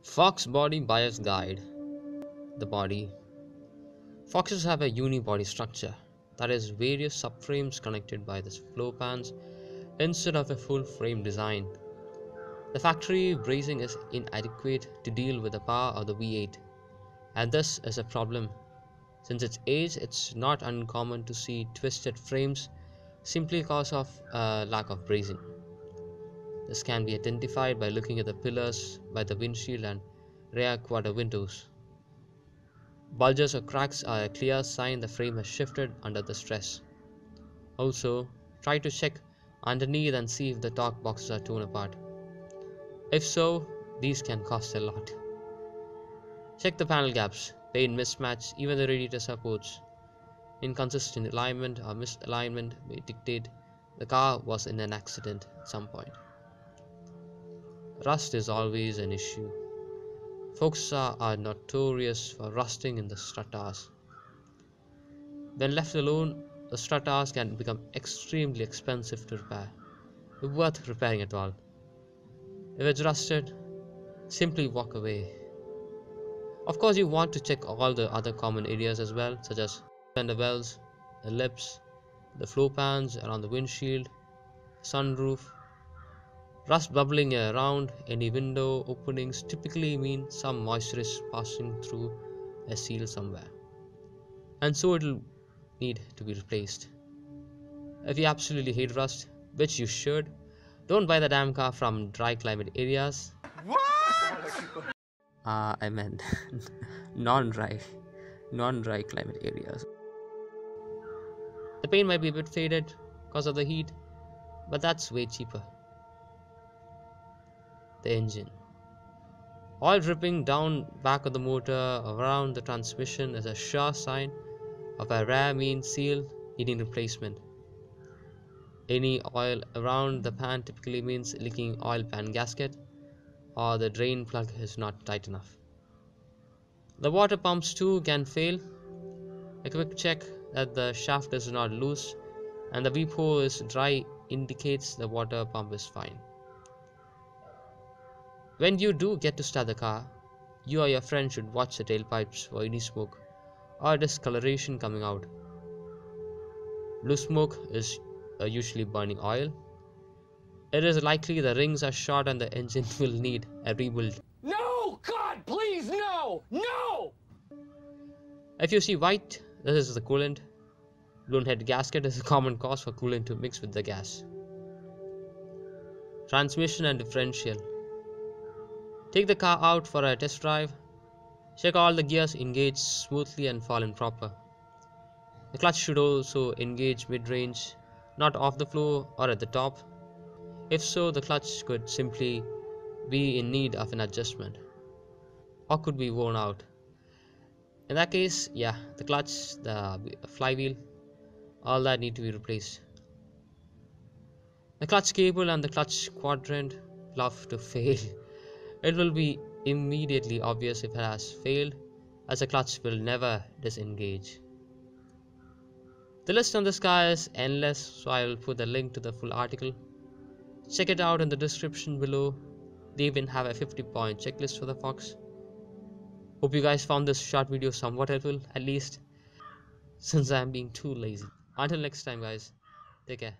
Fox Body Bias Guide. The body. Foxes have a unibody structure, that is, various subframes connected by the floor pans instead of a full frame design. The factory bracing is inadequate to deal with the power of the V8, and this is a problem. Since its age, it's not uncommon to see twisted frames simply because of lack of bracing. This can be identified by looking at the pillars by the windshield and rear quarter windows. Bulges or cracks are a clear sign the frame has shifted under the stress. Also, try to check underneath and see if the torque boxes are torn apart. If so, these can cost a lot. Check the panel gaps, paint mismatch, even the radiator supports. Inconsistent alignment or misalignment may dictate the car was in an accident at some point. Rust is always an issue. Folks are notorious for rusting in the strutters. When left alone, the strutters can become extremely expensive to repair, worth repairing at all. If it's rusted, simply walk away. Of course, you want to check all the other common areas as well, such as fender wells, the lips, the floor pans around the windshield, sunroof. Rust bubbling around any window openings typically mean some moisture is passing through a seal somewhere, and so it will need to be replaced. If you absolutely hate rust, which you should, don't buy the damn car from dry climate areas. What? I meant non-dry, non-dry climate areas. The paint might be a bit faded because of the heat, but that's way cheaper. The engine. Oil dripping down back of the motor around the transmission is a sure sign of a rare mean seal needing replacement. Any oil around the pan typically means leaking oil pan gasket or the drain plug is not tight enough. The water pumps too can fail. A quick check that the shaft is not loose and the weep hole is dry indicates the water pump is fine. When you do get to start the car, you or your friend should watch the tailpipes for any smoke or discoloration coming out. Blue smoke is usually burning oil. It is likely the rings are short and the engine will need a rebuild. No! God, please, no! No! If you see white, this is the coolant. Blown head gasket is a common cause for coolant to mix with the gas. Transmission and differential. Take the car out for a test drive. Check all the gears engage smoothly and fall in proper. The clutch should also engage mid-range, not off the floor or at the top. If so, the clutch could simply be in need of an adjustment or could be worn out. In that case, yeah, the clutch, the flywheel, all that need to be replaced. The clutch cable and the clutch quadrant love to fail. It will be immediately obvious if it has failed, as the clutch will never disengage. The list on this car is endless, so I will put the link to the full article. Check it out in the description below. They even have a 50-point checklist for the Fox. Hope you guys found this short video somewhat helpful, at least, since I am being too lazy. Until next time guys, take care.